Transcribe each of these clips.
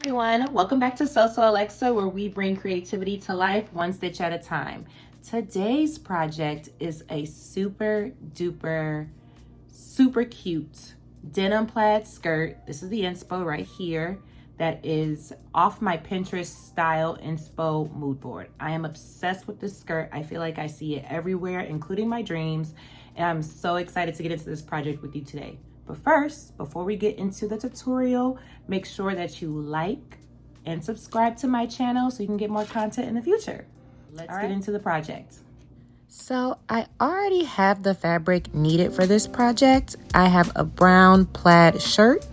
Everyone, welcome back to So Alexa, where we bring creativity to life one stitch at a time. Today's project is a super duper super cute denim plaid skirt. This is the inspo right here that is off my Pinterest style inspo mood board. I am obsessed with this skirt. I feel like I see it everywhere, including my dreams, and I'm so excited to get into this project with you today. But first, before we get into the tutorial, make sure that you like and subscribe to my channel so you can get more content in the future. Let's get into the project. So I already have the fabric needed for this project. I have a brown plaid shirt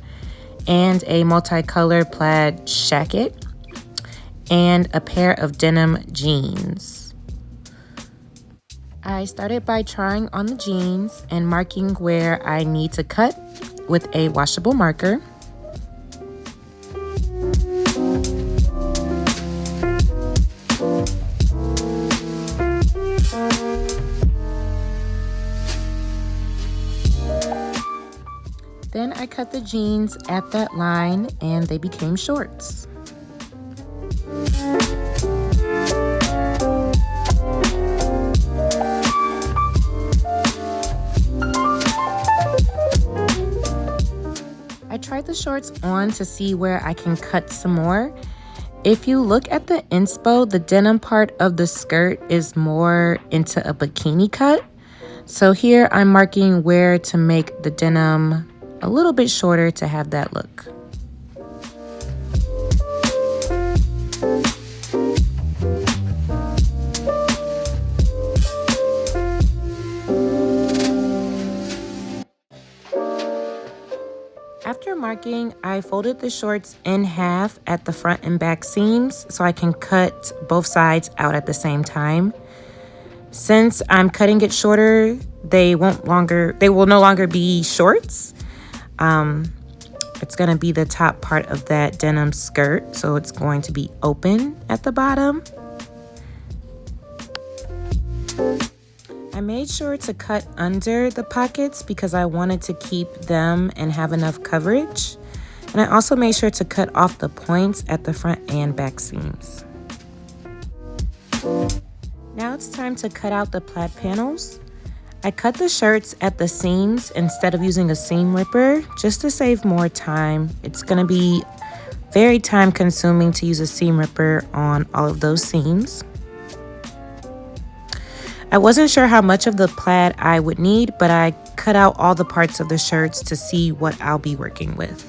and a multicolored plaid jacket and a pair of denim jeans. I started by trying on the jeans and marking where I need to cut with a washable marker. Then I cut the jeans at that line and they became shorts. I tried the shorts on to see where I can cut some more. If you look at the inspo, the denim part of the skirt is more into a bikini cut. So here I'm marking where to make the denim a little bit shorter to have that look. After marking, I folded the shorts in half at the front and back seams so I can cut both sides out at the same time. Since I'm cutting it shorter, they will no longer be shorts. It's going to be the top part of that denim skirt, so it's going to be open at the bottom. I made sure to cut under the pockets because I wanted to keep them and have enough coverage. And I also made sure to cut off the points at the front and back seams. Now it's time to cut out the plaid panels. I cut the shirts at the seams instead of using a seam ripper just to save more time. It's going to be very time consuming to use a seam ripper on all of those seams. I wasn't sure how much of the plaid I would need, but I cut out all the parts of the shirts to see what I'll be working with.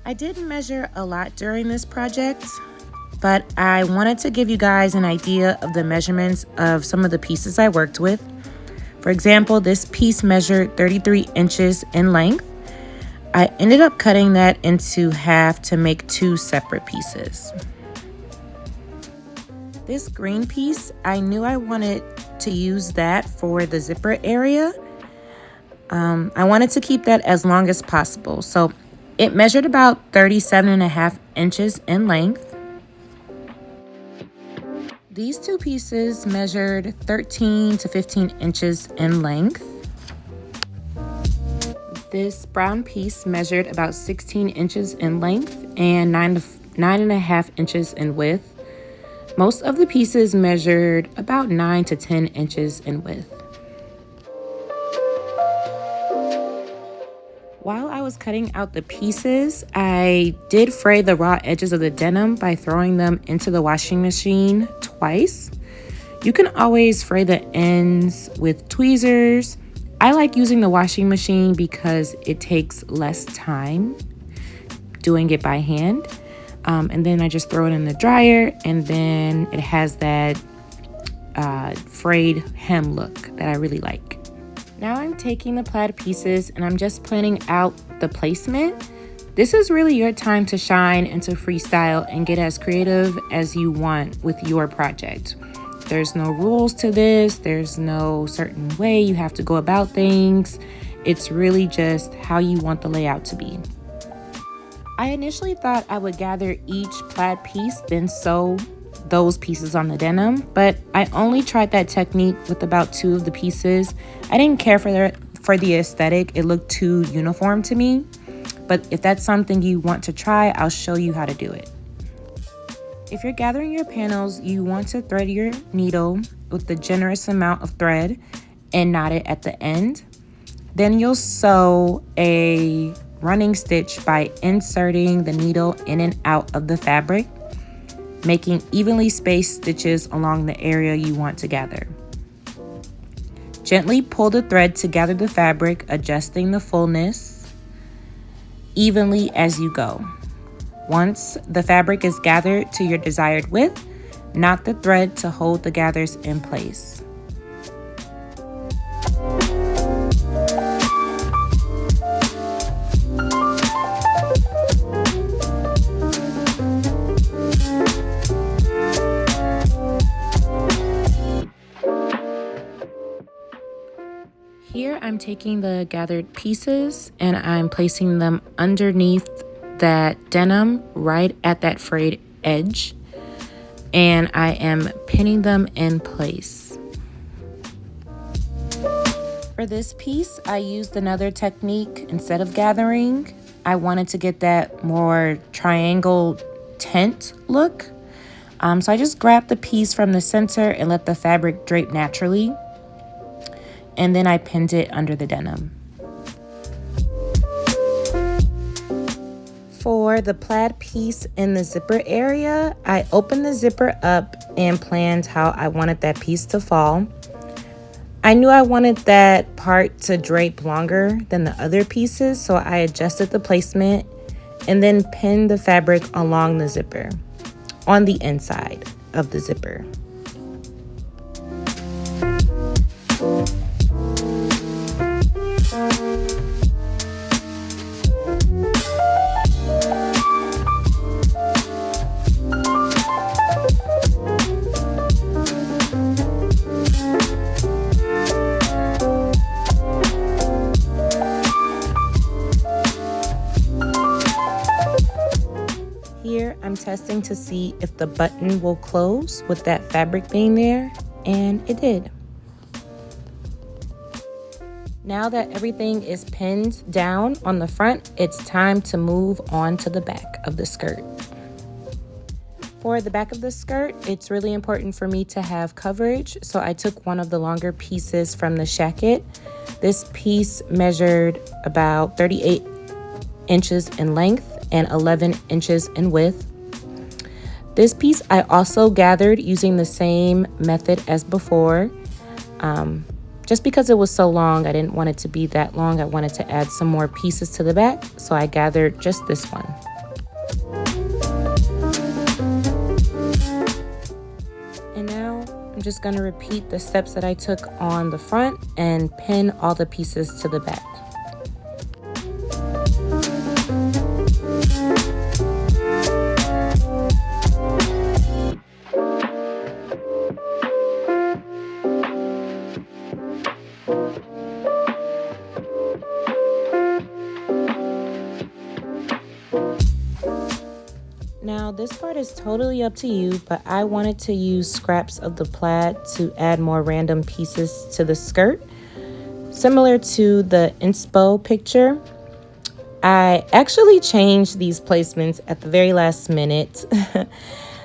I didn't measure a lot during this project, but I wanted to give you guys an idea of the measurements of some of the pieces I worked with. For example, this piece measured 33 inches in length. I ended up cutting that into half to make two separate pieces. This green piece, I knew I wanted to use that for the zipper area. I wanted to keep that as long as possible, so it measured about 37.5 inches in length. These two pieces measured 13 to 15 inches in length. This brown piece measured about 16 inches in length and 9.5 inches in width. Most of the pieces measured about 9 to 10 inches in width. While I was cutting out the pieces, I did fray the raw edges of the denim by throwing them into the washing machine twice. You can always fray the ends with tweezers. I like using the washing machine because it takes less time doing it by hand. And then I just throw it in the dryer, and then it has that frayed hem look that I really like. Now I'm taking the plaid pieces and I'm just planning out the placement. This is really your time to shine and to freestyle and get as creative as you want with your project. There's no rules to this. There's no certain way you have to go about things. It's really just how you want the layout to be. I initially thought I would gather each plaid piece, then sew those pieces on the denim, but I only tried that technique with about 2 of the pieces. I didn't care for the aesthetic. It looked too uniform to me. But if that's something you want to try, I'll show you how to do it. If you're gathering your panels, you want to thread your needle with a generous amount of thread and knot it at the end. Then you'll sew a running stitch by inserting the needle in and out of the fabric, making evenly spaced stitches along the area you want to gather. Gently pull the thread to gather the fabric, adjusting the fullness evenly as you go. Once the fabric is gathered to your desired width, knot the thread to hold the gathers in place. Here I'm taking the gathered pieces and I'm placing them underneath that denim right at that frayed edge, and I am pinning them in place. For this piece, I used another technique. Instead of gathering, I wanted to get that more triangle tent look. So I just grabbed the piece from the center and let the fabric drape naturally, and then I pinned it under the denim. For the plaid piece in the zipper area, I opened the zipper up and planned how I wanted that piece to fall. I knew I wanted that part to drape longer than the other pieces, so I adjusted the placement and then pinned the fabric along the zipper on the inside of the zipper. Here I'm testing to see if the button will close with that fabric being there, and it did. Now that everything is pinned down on the front, it's time to move on to the back of the skirt. For the back of the skirt, it's really important for me to have coverage, so I took one of the longer pieces from the shacket. This piece measured about 38 inches in length and 11 inches in width. This piece I also gathered using the same method as before. Just because it was so long, I didn't want it to be that long. I wanted to add some more pieces to the back, so I gathered just this one. And now I'm just going to repeat the steps that I took on the front and pin all the pieces to the back. Now this part is totally up to you, but I wanted to use scraps of the plaid to add more random pieces to the skirt. Similar to the inspo picture, I actually changed these placements at the very last minute.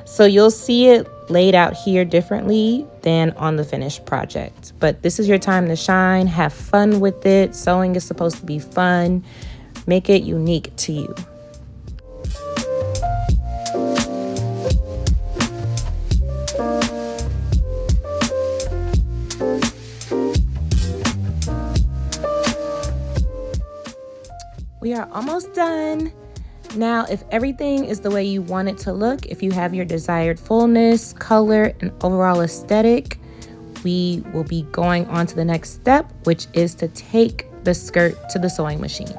So you'll see it laid out here differently than on the finished project. But this is your time to shine, have fun with it. Sewing is supposed to be fun. Make it unique to you. We are almost done. Now, if everything is the way you want it to look, if you have your desired fullness, color, and overall aesthetic, we will be going on to the next step, which is to take the skirt to the sewing machine.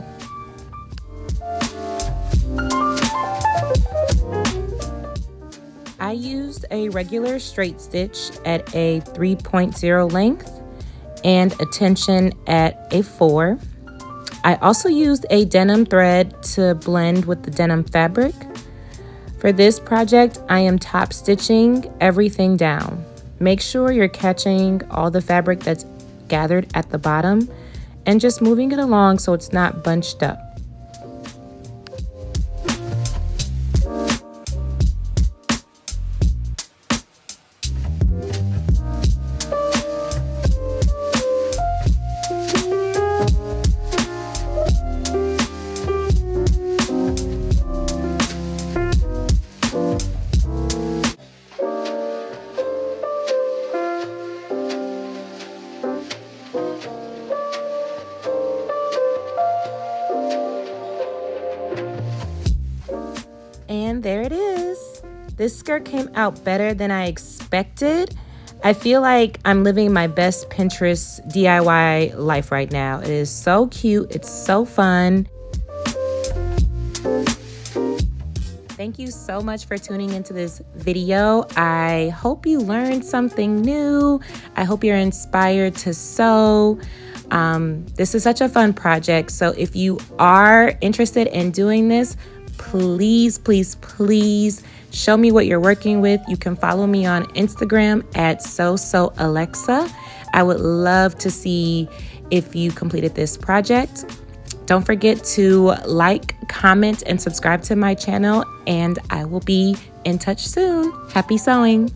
I used a regular straight stitch at a 3.0 length and a tension at a 4. I also used a denim thread to blend with the denim fabric. For this project, I am top stitching everything down. Make sure you're catching all the fabric that's gathered at the bottom and just moving it along so it's not bunched up. And there it is. This skirt came out better than I expected. I feel like I'm living my best Pinterest DIY life right now. It is so cute. It's so fun. Thank you so much for tuning into this video. I hope you learned something new. I hope you're inspired to sew. This is such a fun project. So if you are interested in doing this, please, please, please show me what you're working with. You can follow me on Instagram at SewSewAlexa. I would love to see if you completed this project. Don't forget to like, comment, and subscribe to my channel, and I will be in touch soon. Happy sewing!